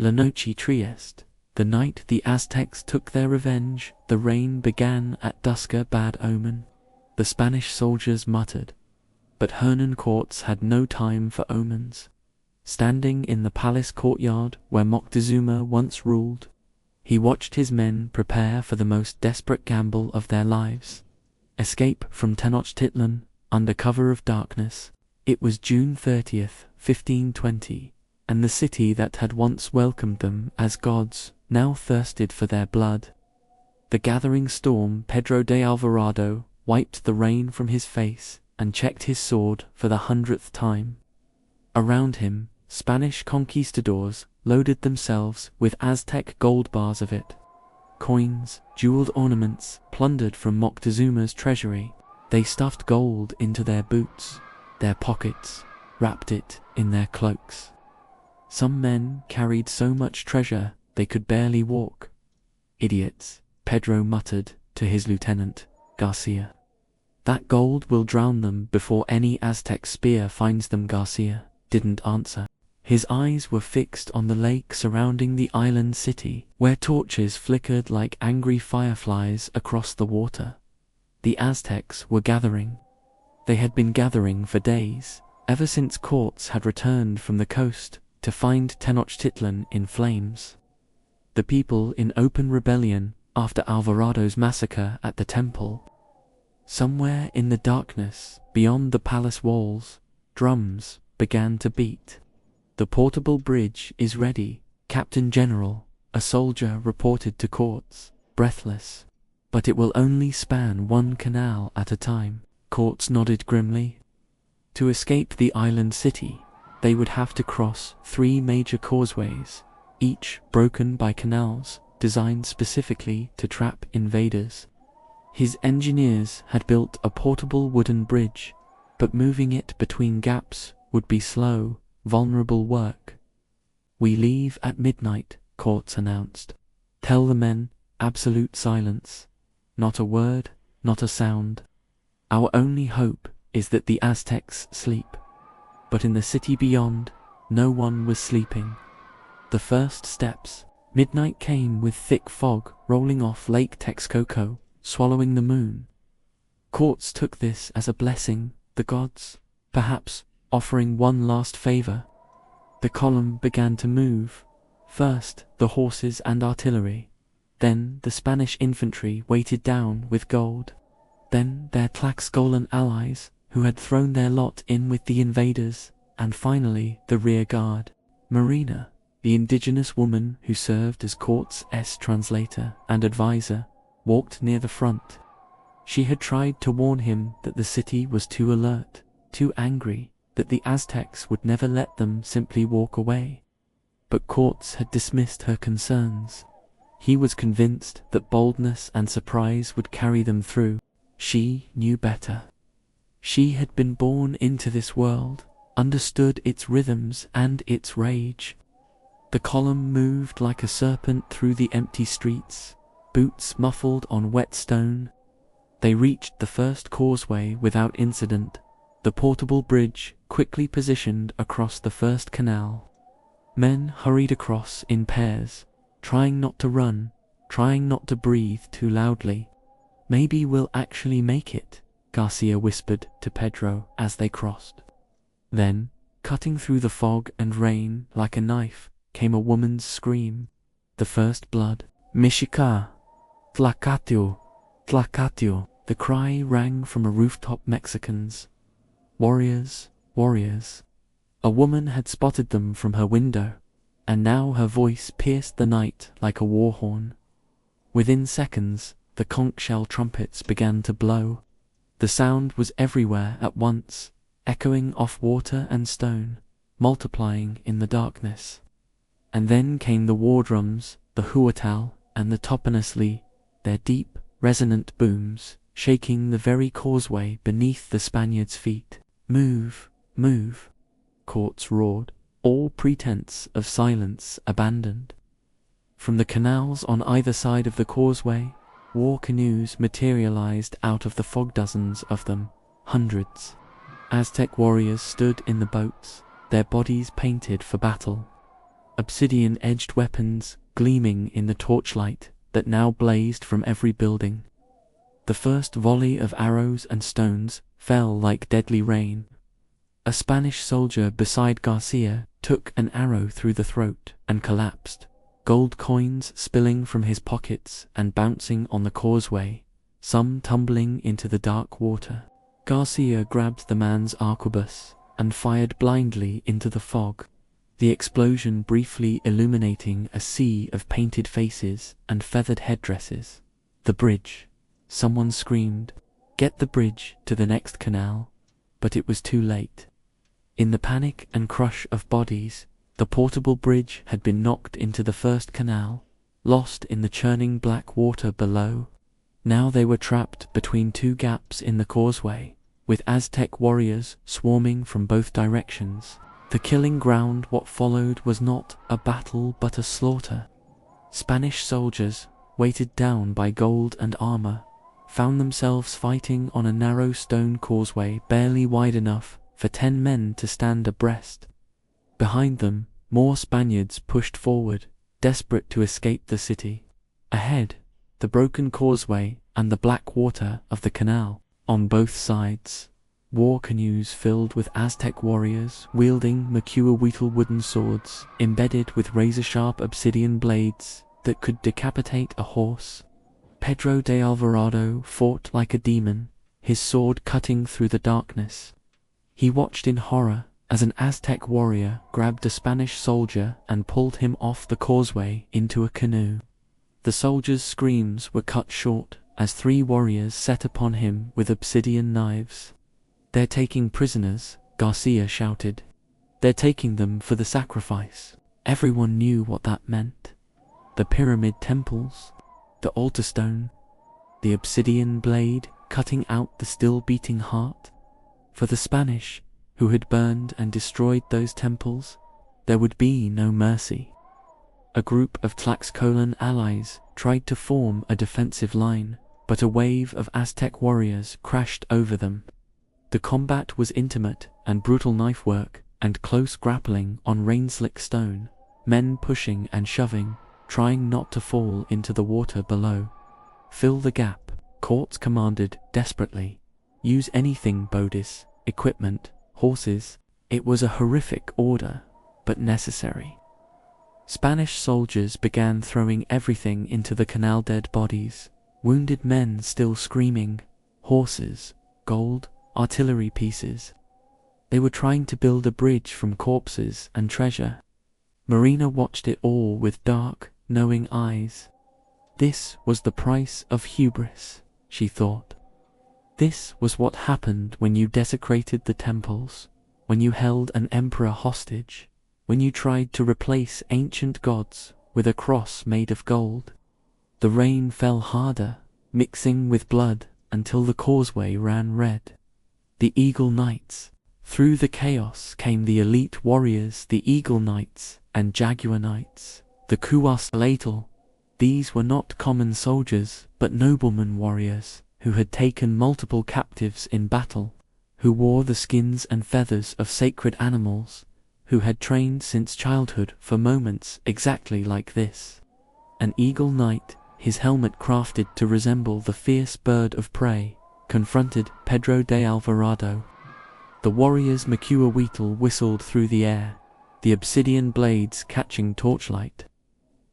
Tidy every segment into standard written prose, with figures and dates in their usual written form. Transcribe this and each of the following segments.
La Noche Triste, the night the Aztecs took their revenge. The rain began at dusk, a bad omen, the Spanish soldiers muttered. But Hernán Cortés had no time for omens. Standing in the palace courtyard where Moctezuma once ruled, he watched his men prepare for the most desperate gamble of their lives. Escape from Tenochtitlan under cover of darkness. It was June 30th, 1520, and the city that had once welcomed them as gods now thirsted for their blood. The gathering storm. Pedro de Alvarado wiped the rain from his face and checked his sword for the 100th time. Around him, Spanish conquistadors loaded themselves with Aztec gold bars of it. Coins, jeweled ornaments, plundered from Moctezuma's treasury. They stuffed gold into their boots, their pockets, wrapped it in their cloaks. Some men carried so much treasure they could barely walk. Idiots, Pedro muttered to his lieutenant, Garcia. That gold will drown them before any Aztec spear finds them. Garcia didn't answer. His eyes were fixed on the lake surrounding the island city, where torches flickered like angry fireflies across the water. The Aztecs were gathering. They had been gathering for days, ever since Cortés had returned from the coast to find Tenochtitlan in flames. The people in open rebellion after Alvarado's massacre at the temple. Somewhere in the darkness, beyond the palace walls, drums began to beat. The portable bridge is ready, Captain General, a soldier reported to Cortés, breathless. But it will only span one canal at a time. Cortés nodded grimly. To escape the island city, they would have to cross 3 major causeways, each broken by canals designed specifically to trap invaders. His engineers had built a portable wooden bridge, but moving it between gaps would be slow, vulnerable work. "We leave at midnight," Cortés announced. "Tell the men, absolute silence. Not a word, not a sound. Our only hope is that the Aztecs sleep." But in the city beyond, no one was sleeping. The first steps. Midnight came with thick fog rolling off Lake Texcoco, swallowing the moon. Cortés took this as a blessing, the gods, perhaps, offering one last favor. The column began to move. First, the horses and artillery. Then the Spanish infantry weighted down with gold. Then their Tlaxcalan allies, who had thrown their lot in with the invaders. And finally, the rear guard. Marina, the indigenous woman who served as Cortés' translator and advisor, walked near the front. She had tried to warn him that the city was too alert, too angry, that the Aztecs would never let them simply walk away. But Cortés had dismissed her concerns. He was convinced that boldness and surprise would carry them through. She knew better. She had been born into this world, understood its rhythms and its rage. The column moved like a serpent through the empty streets, boots muffled on wet stone. They reached the first causeway without incident, the portable bridge quickly positioned across the first canal. Men hurried across in pairs, trying not to run, trying not to breathe too loudly. "Maybe we'll actually make it," Garcia whispered to Pedro as they crossed. Then, cutting through the fog and rain like a knife, came a woman's scream. The first blood. "Mexica! Tlacatio! Tlacatio!" The cry rang from a rooftop. Mexicans. Warriors, warriors. A woman had spotted them from her window, and now her voice pierced the night like a war horn. Within seconds, the conch shell trumpets began to blow. The sound was everywhere at once, echoing off water and stone, multiplying in the darkness. And then came the war drums, the huatal, and the topanasli, their deep, resonant booms, shaking the very causeway beneath the Spaniards' feet. "Move, move," Cortés roared, all pretense of silence abandoned. From the canals on either side of the causeway, war canoes materialized out of the fog, dozens of them, hundreds. Aztec warriors stood in the boats, their bodies painted for battle. obsidian-edged weapons gleaming in the torchlight that now blazed from every building. The first volley of arrows and stones fell like deadly rain. A Spanish soldier beside Garcia took an arrow through the throat and collapsed, gold coins spilling from his pockets and bouncing on the causeway, some tumbling into the dark water. Garcia grabbed the man's arquebus and fired blindly into the fog, the explosion briefly illuminating a sea of painted faces and feathered headdresses. The bridge. Someone screamed, "Get the bridge to the next canal," but it was too late. In the panic and crush of bodies, the portable bridge had been knocked into the first canal, lost in the churning black water below. Now they were trapped between two gaps in the causeway, with Aztec warriors swarming from both directions. The killing ground. What followed was not a battle but a slaughter. Spanish soldiers, weighted down by gold and armor, found themselves fighting on a narrow stone causeway barely wide enough for 10 men to stand abreast. Behind them, more Spaniards pushed forward, desperate to escape the city. Ahead, the broken causeway and the black water of the canal. On both sides, war canoes filled with Aztec warriors wielding Macuahuitl wooden swords embedded with razor-sharp obsidian blades that could decapitate a horse. Pedro de Alvarado fought like a demon, his sword cutting through the darkness. He watched in horror as an Aztec warrior grabbed a Spanish soldier and pulled him off the causeway into a canoe. The soldier's screams were cut short as 3 warriors set upon him with obsidian knives. "They're taking prisoners," Garcia shouted. "They're taking them for the sacrifice." Everyone knew what that meant. The pyramid temples, the altar stone, the obsidian blade cutting out the still beating heart. For the Spanish, who had burned and destroyed those temples, there would be no mercy. A group of Tlaxcalan allies tried to form a defensive line, but a wave of Aztec warriors crashed over them. The combat was intimate and brutal, knife work and close grappling on rain-slick stone, men pushing and shoving, trying not to fall into the water below. "Fill the gap," Cortes commanded desperately. "Use anything, Bodis, equipment, horses." It was a horrific order, but necessary. Spanish soldiers began throwing everything into the canal: dead bodies, wounded men still screaming, horses, gold, artillery pieces. They were trying to build a bridge from corpses and treasure. Marina watched it all with dark, knowing eyes. This was the price of hubris, she thought. This was what happened when you desecrated the temples, when you held an emperor hostage, when you tried to replace ancient gods with a cross made of gold. The rain fell harder, mixing with blood until the causeway ran red. The Eagle Knights. Through the chaos came the elite warriors, the Eagle Knights and Jaguar Knights, the Cuauhtémoc. These were not common soldiers, but noblemen warriors who had taken multiple captives in battle, who wore the skins and feathers of sacred animals, who had trained since childhood for moments exactly like this. An Eagle Knight, his helmet crafted to resemble the fierce bird of prey, confronted Pedro de Alvarado. The warrior's Macuahuitl whistled through the air, the obsidian blades catching torchlight.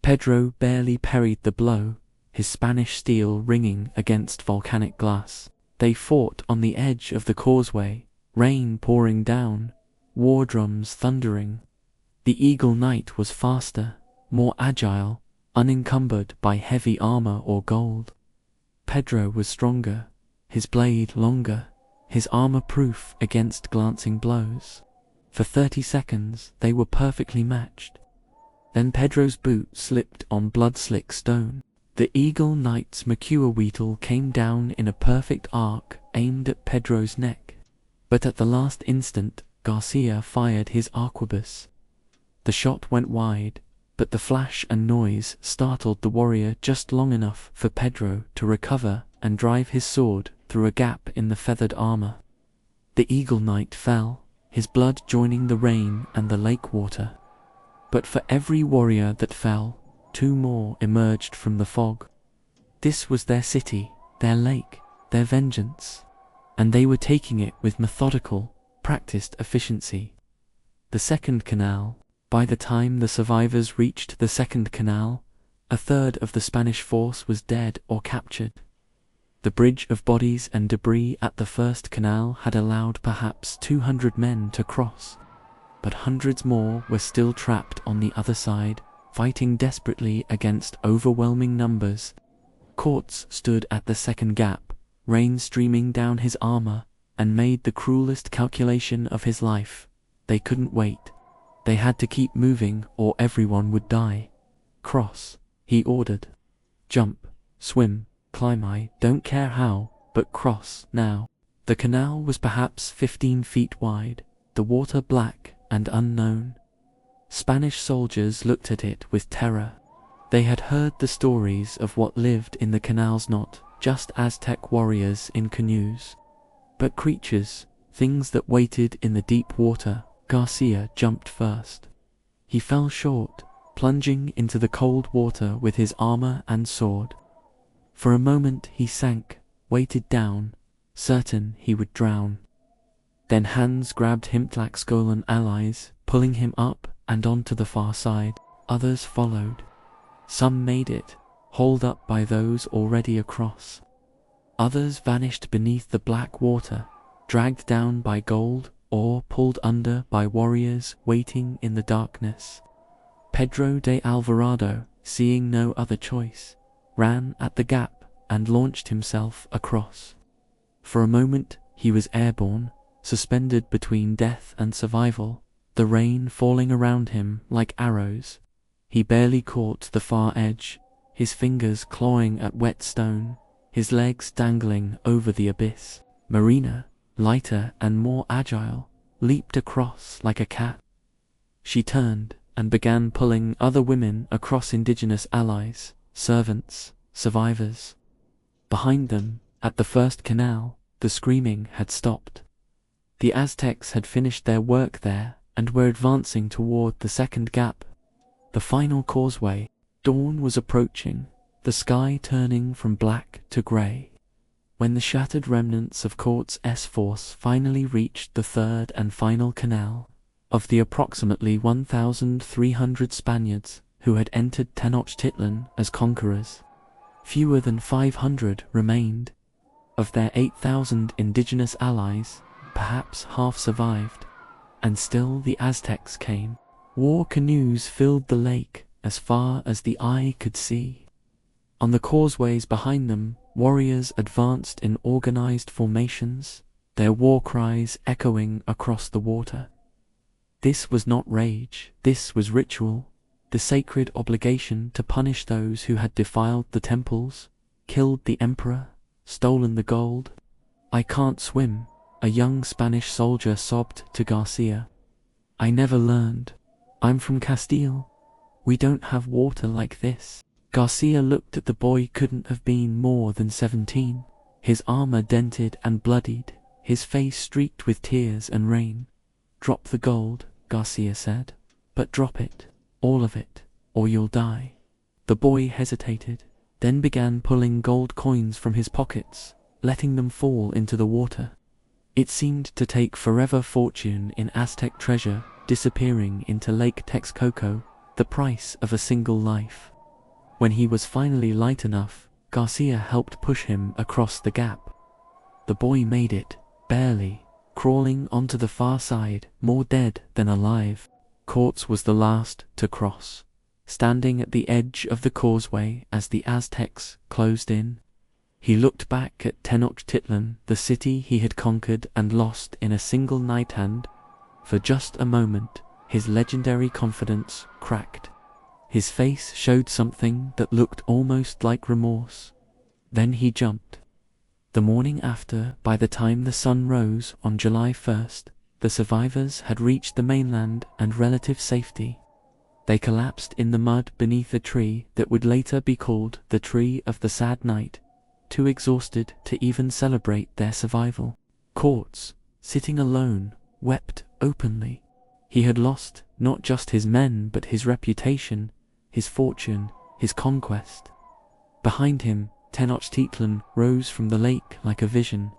Pedro barely parried the blow, his Spanish steel ringing against volcanic glass. They fought on the edge of the causeway, rain pouring down, war drums thundering. The Eagle Knight was faster, more agile, unencumbered by heavy armor or gold. Pedro was stronger, his blade longer, his armor proof against glancing blows. For 30 seconds they were perfectly matched. Then Pedro's boot slipped on blood-slick stone. The Eagle Knight's Macuahuitl came down in a perfect arc aimed at Pedro's neck. But at the last instant, Garcia fired his arquebus. The shot went wide, but the flash and noise startled the warrior just long enough for Pedro to recover and drive his sword through a gap in the feathered armor. The Eagle Knight fell, his blood joining the rain and the lake water. But for every warrior that fell, 2 more emerged from the fog. This was their city, their lake, their vengeance, and they were taking it with methodical, practiced efficiency. The second canal. By the time the survivors reached the second canal, 1/3 of the Spanish force was dead or captured. The bridge of bodies and debris at the first canal had allowed perhaps 200 men to cross, but hundreds more were still trapped on the other side, fighting desperately against overwhelming numbers. Cortés stood at the second gap, rain streaming down his armor, and made the cruelest calculation of his life. They couldn't wait. They had to keep moving or everyone would die. Cross, he ordered. Jump, swim, climb, I don't care how, but cross now. The canal was perhaps 15 feet wide, the water black and unknown. Spanish soldiers looked at it with terror. They had heard the stories of what lived in the canals, not just Aztec warriors in canoes, but creatures, things that waited in the deep water. Garcia jumped first. He fell short, plunging into the cold water with his armor and sword. For a moment he sank, weighted down, certain he would drown. Then hands grabbed Himtlaxgolan allies, pulling him up and onto the far side. Others followed. Some made it, hauled up by those already across. Others vanished beneath the black water, dragged down by gold, or pulled under by warriors waiting in the darkness. Pedro de Alvarado, seeing no other choice, ran at the gap and launched himself across. For a moment he was airborne, suspended between death and survival, the rain falling around him like arrows. He barely caught the far edge, his fingers clawing at wet stone, his legs dangling over the abyss. Marina, lighter and more agile, leaped across like a cat. She turned and began pulling other women across, indigenous allies, servants, survivors. Behind them, at the first canal, the screaming had stopped. The Aztecs had finished their work there and were advancing toward the second gap, the final causeway. Dawn was approaching, the sky turning from black to grey, when the shattered remnants of Cortés' force finally reached the third and final canal. Of the approximately 1,300 Spaniards who had entered Tenochtitlan as conquerors, fewer than 500 remained. Of their 8,000 indigenous allies, perhaps half survived. And still the Aztecs came. War canoes filled the lake as far as the eye could see. On the causeways behind them, warriors advanced in organized formations, their war cries echoing across the water. This was not rage, this was ritual, the sacred obligation to punish those who had defiled the temples, killed the emperor, stolen the gold. "I can't swim," a young Spanish soldier sobbed to Garcia. "I never learned. I'm from Castile. We don't have water like this." Garcia looked at the boy. Couldn't have been more than 17, his armor dented and bloodied, his face streaked with tears and rain. "Drop the gold," Garcia said, "but drop it, all of it, or you'll die." The boy hesitated, then began pulling gold coins from his pockets, letting them fall into the water. It seemed to take forever. Fortune in Aztec treasure disappearing into Lake Texcoco, the price of a single life. When he was finally light enough, Garcia helped push him across the gap. The boy made it, barely, crawling onto the far side, more dead than alive. Cortés was the last to cross, standing at the edge of the causeway as the Aztecs closed in. He looked back at Tenochtitlan, the city he had conquered and lost in a single night, and, for just a moment, his legendary confidence cracked. His face showed something that looked almost like remorse. Then he jumped. The morning after, by the time the sun rose on July 1st, the survivors had reached the mainland and relative safety. They collapsed in the mud beneath a tree that would later be called the Tree of the Sad Night, too exhausted to even celebrate their survival. Cortés, sitting alone, wept openly. He had lost not just his men but his reputation, his fortune, his conquest. Behind him, Tenochtitlan rose from the lake like a vision,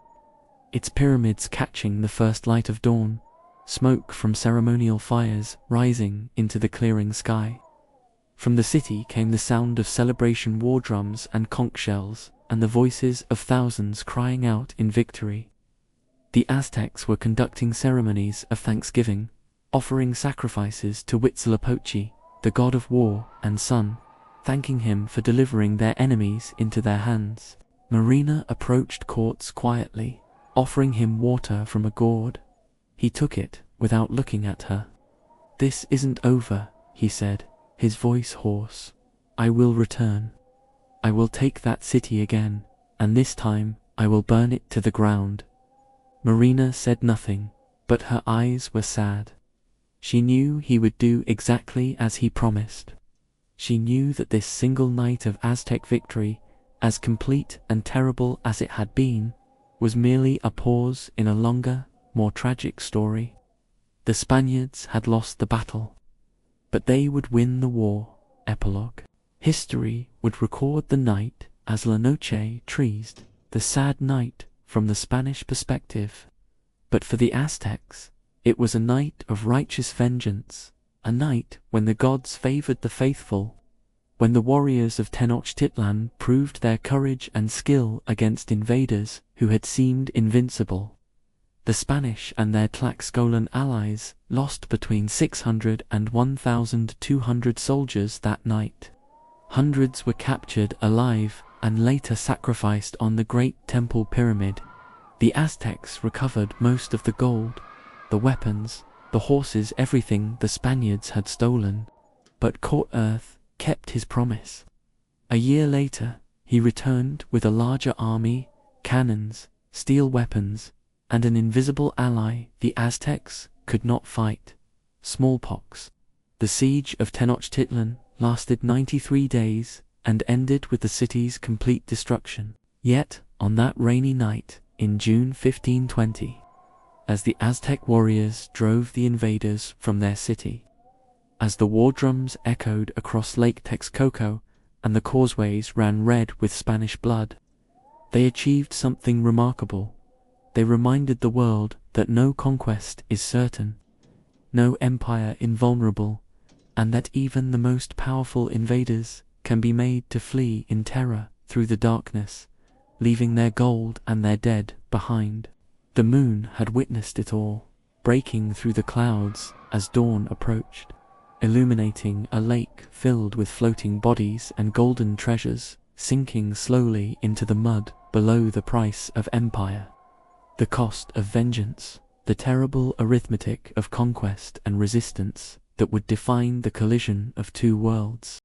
its pyramids catching the first light of dawn, smoke from ceremonial fires rising into the clearing sky. From the city came the sound of celebration war drums and conch shells, and the voices of thousands crying out in victory. The Aztecs were conducting ceremonies of thanksgiving, offering sacrifices to Huitzilopochtli, the god of war and sun, thanking him for delivering their enemies into their hands. Marina approached Cortés quietly, offering him water from a gourd. He took it without looking at her. "This isn't over," he said, his voice hoarse. "I will return. I will take that city again, and this time I will burn it to the ground." Marina said nothing, but her eyes were sad. She knew he would do exactly as he promised. She knew that this single night of Aztec victory, as complete and terrible as it had been, was merely a pause in a longer, more tragic story. The Spaniards had lost the battle, but they would win the war. Epilogue. History would record the night as La Noche Triste, the sad night from the Spanish perspective. But for the Aztecs, it was a night of righteous vengeance, a night when the gods favored the faithful, when the warriors of Tenochtitlan proved their courage and skill against invaders who had seemed invincible. The Spanish and their Tlaxcalan allies lost between 600 and 1,200 soldiers that night. Hundreds were captured alive and later sacrificed on the Great Temple Pyramid. The Aztecs recovered most of the gold, the weapons, the horses, everything the Spaniards had stolen. But Cortés kept his promise. A year later, he returned with a larger army, cannons, steel weapons, and an invisible ally the Aztecs could not fight: smallpox. The siege of Tenochtitlan lasted 93 days and ended with the city's complete destruction. Yet, on that rainy night in June 1520, as the Aztec warriors drove the invaders from their city, as the war drums echoed across Lake Texcoco and the causeways ran red with Spanish blood, they achieved something remarkable. They reminded the world that no conquest is certain, no empire invulnerable, and that even the most powerful invaders can be made to flee in terror through the darkness, leaving their gold and their dead behind. The moon had witnessed it all, breaking through the clouds as dawn approached, illuminating a lake filled with floating bodies and golden treasures, sinking slowly into the mud below the price of empire, the cost of vengeance, the terrible arithmetic of conquest and resistance that would define the collision of two worlds.